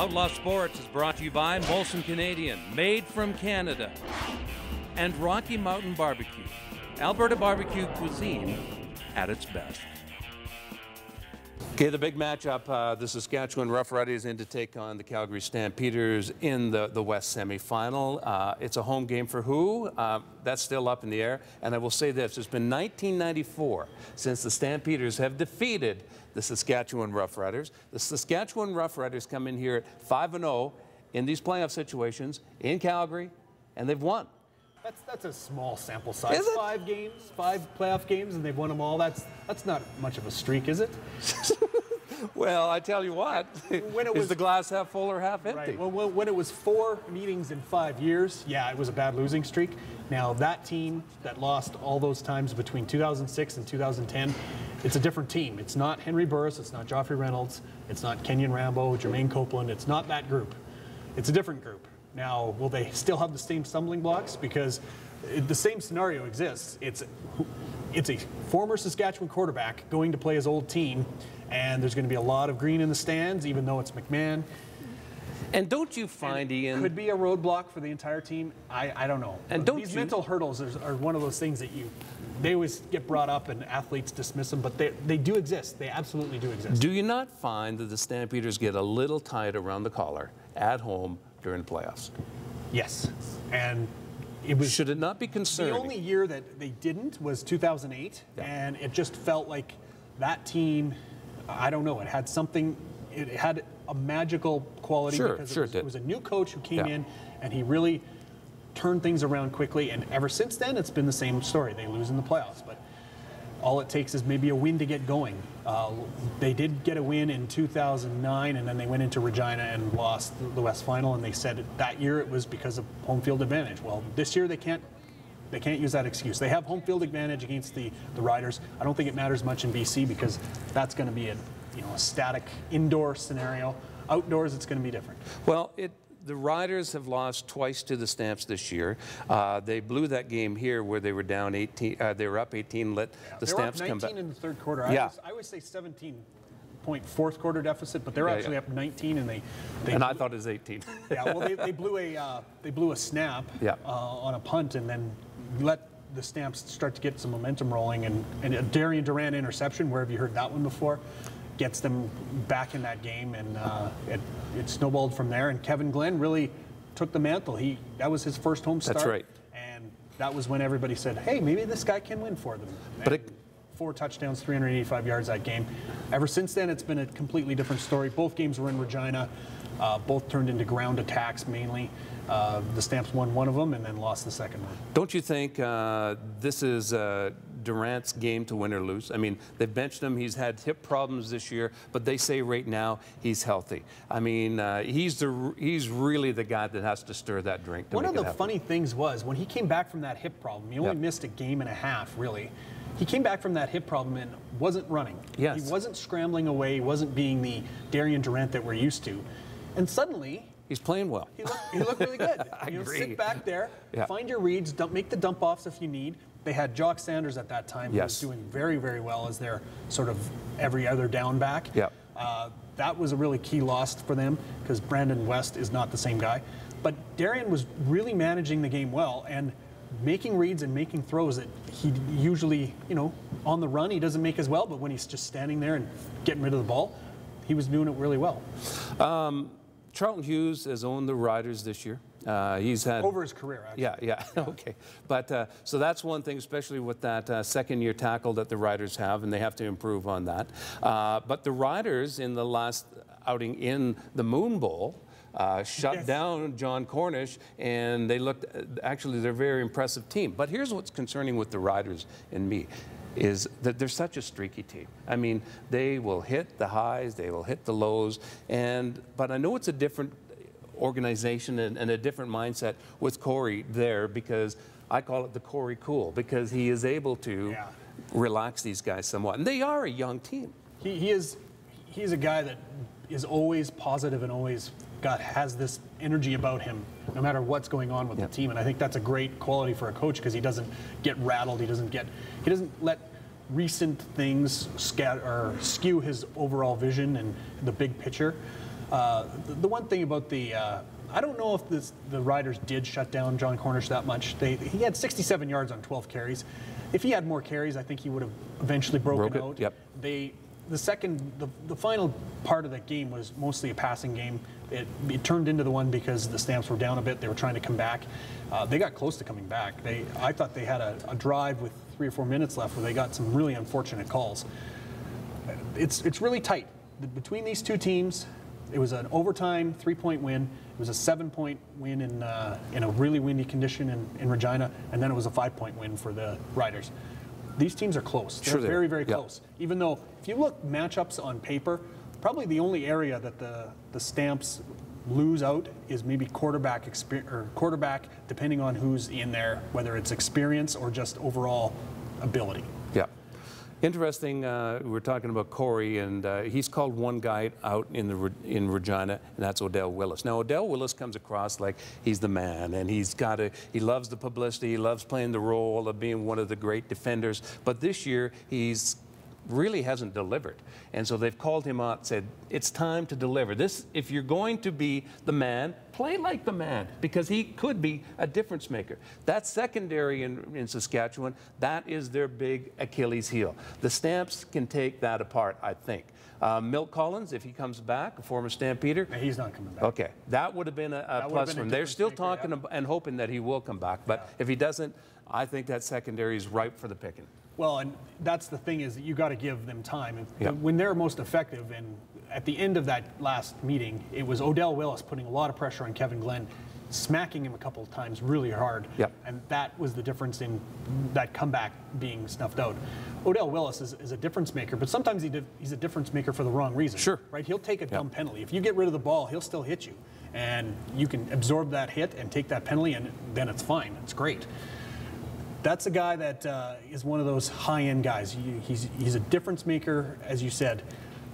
Outlaw Sports is brought to you by Molson Canadian, made from Canada, and Rocky Mountain Barbecue, Alberta barbecue cuisine at its best. Okay, the big matchup, the Saskatchewan Roughriders in to take on the Calgary Stampeders in the West semifinal. It's a home game for who? That's still up in the air. And I will say this, it's been 1994 since the Stampeders have defeated the Saskatchewan Roughriders. The Saskatchewan Roughriders come in here at 5-0 in these playoff situations in Calgary, and they've won. That's a small sample size. Is it? 5 games, 5 playoff games, and they've won them all. That's not much of a streak, is it? Well, I tell you what, is the glass half full or half empty? Right. Well, when it was 4 meetings in 5 years, yeah, it was a bad losing streak. Now, that team that lost all those times between 2006 and 2010, it's a different team. It's not Henry Burris, it's not Joffrey Reynolds, it's not Kenyon Rambo, Jermaine Copeland, it's not that group. It's a different group. Now, will they still have the same stumbling blocks? Because the same scenario exists. It's a former Saskatchewan quarterback going to play his old team, and there's going to be a lot of green in the stands, even though it's McMahon. And don't you find, Ian... Could be a roadblock for the entire team. I don't know. And these mental hurdles are one of those things that they always get brought up and athletes dismiss them, but they do exist. They absolutely do exist. Do you not find that the Stampeders get a little tight around the collar at home during the playoffs? Yes. And it was... Should it not be concerning? The only year that they didn't was 2008, and it just felt like that team, I don't know, it had something, it had a magical quality because it was a new coach who came in, and he really turned things around quickly, and ever since then, it's been the same story. They lose in the playoffs, but all it takes is maybe a win to get going. They did get a win in 2009, and then they went into Regina and lost the West Final, and they said that year it was because of home field advantage. Well, this year they can't use that excuse. They have home field advantage against the Riders. I don't think it matters much in BC because that's going to be a static indoor scenario. Outdoors, it's going to be different. Well, the Riders have lost twice to the Stamps this year. They blew that game here where they were down 18. They were up 18. Let the Stamps come back. They were up 19 in the third quarter. I always say 17-point fourth quarter deficit, but they're actually up 19, and I thought it was 18. Yeah, well, they blew a snap on a punt, and then let the Stamps start to get some momentum rolling, and a Darian Durant interception. Where have you heard that one before? Gets them back in that game, and it snowballed from there. And Kevin Glenn really took the mantle. That was his first home start. That's right. And that was when everybody said, "Hey, maybe this guy can win for them." But 4 touchdowns, 385 yards that game. Ever since then, it's been a completely different story. Both games were in Regina. Both turned into ground attacks mainly. The Stamps won one of them and then lost the second one. Don't you think this is Durant's game to win or lose? I mean, they've benched him. He's had hip problems this year, but they say right now he's healthy. I mean, he's really the guy that has to stir that drink to One make of it the happen. funny things was when he came back from that hip problem, he only missed a game and a half, really. He came back from that hip problem and wasn't running. Yes. He wasn't scrambling away. He wasn't being the Darian Durant that we're used to. And suddenly... He's playing well. He looked really good. I agree. Sit back there, find your reads, make the dump offs if you need. They had Jock Sanders at that time, who was doing very, very well as their sort of every other down back. That was a really key loss for them because Brandon West is not the same guy. But Darian was really managing the game well and making reads and making throws that he usually, on the run he doesn't make as well, but when he's just standing there and getting rid of the ball, he was doing it really well. Charlton Hughes has owned the Riders this year. He's had over his career, actually. Yeah, okay. But so that's one thing, especially with that second-year tackle that the Riders have, and they have to improve on that. But the Riders in the last outing in the Moon Bowl shut down John Cornish, and they looked. Actually, they're a very impressive team. But here's what's concerning with the Riders and me. Is that they're such a streaky team. I mean, they will hit the highs, they will hit the lows, but I know it's a different organization and a different mindset with Corey there, because I call it the Corey Cool, because he is able to relax these guys somewhat. And they are a young team. He's a guy that is always positive and always has this energy about him no matter what's going on with the team, and I think that's a great quality for a coach because he doesn't get rattled, he doesn't let recent things skew his overall vision and the big picture. The one thing about the, I don't know if the Riders did shut down John Cornish that much. He had 67 yards on 12 carries. If he had more carries, I think he would have eventually broken out. Yep. The final part of that game was mostly a passing game. It turned into the one because the Stamps were down a bit. They were trying to come back. They got close to coming back. I thought they had a drive with 3 or 4 minutes left where they got some really unfortunate calls. It's really tight. Between these two teams, it was an overtime 3-point win. It was a 7-point win in a really windy condition in Regina, and then it was a 5-point win for the Riders. These teams are close. They're very, very close. Even though, if you look matchups on paper, probably the only area that the Stamps lose out is maybe quarterback, depending on who's in there, whether it's experience or just overall ability. Yeah. Interesting, we're talking about Corey, and he's called one guy out in Regina, and that's Odell Willis. Now, Odell Willis comes across like he's the man, and he loves the publicity, he loves playing the role of being one of the great defenders, but this year he's really hasn't delivered. And so they've called him out and said, it's time to deliver. If you're going to be the man, play like the man, because he could be a difference maker. That secondary in Saskatchewan, that is their big Achilles heel. The Stamps can take that apart, I think. Milt Collins, if he comes back, a former Stampeder. No, he's not coming back. Okay, that would have been a plus for him. They're still talking and hoping that he will come back, but if he doesn't, I think that secondary is ripe for the picking. Well, and that's the thing is that you got to give them time. When they're most effective, and at the end of that last meeting, it was Odell Willis putting a lot of pressure on Kevin Glenn, smacking him a couple of times really hard. And that was the difference in that comeback being snuffed out. Odell Willis is a difference maker, but sometimes he's a difference maker for the wrong reason. Sure. Right? He'll take a dumb penalty. If you get rid of the ball, he'll still hit you. And you can absorb that hit and take that penalty, and then it's fine. It's great. That's a guy that is one of those high-end guys. He's a difference maker, as you said,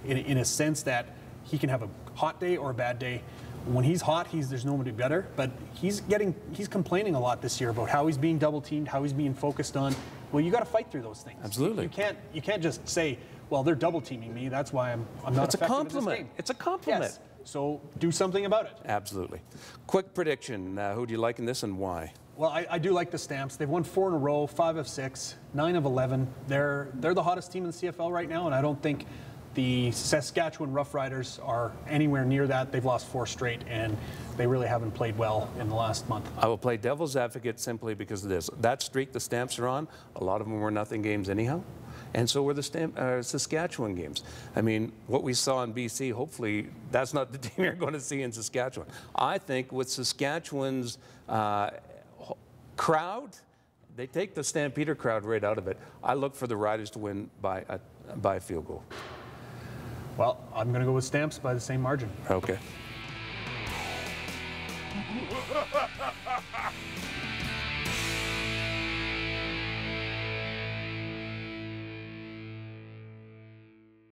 in a sense that he can have a hot day or a bad day. When he's hot, there's nobody better. But he's complaining a lot this year about how he's being double-teamed, how he's being focused on. Well, you got to fight through those things. Absolutely. You can't just say, well, they're double-teaming me. That's why I'm not effective in this game. It's a compliment. Yes. So do something about it. Absolutely. Quick prediction. Who do you like in this and why? Well, I do like the Stamps. They've won 4 in a row, 5 of 6, 9 of 11. They're the hottest team in the CFL right now, and I don't think the Saskatchewan Roughriders are anywhere near that. They've lost 4 straight, and they really haven't played well in the last month. I will play devil's advocate simply because of this. That streak the Stamps are on, a lot of them were nothing games anyhow. And so were the Saskatchewan games. I mean, what we saw in BC, hopefully that's not the team you're going to see in Saskatchewan. I think with Saskatchewan's crowd, they take the Stampeder crowd right out of it. I look for the Riders to win by a field goal. Well, I'm going to go with Stamps by the same margin. Okay.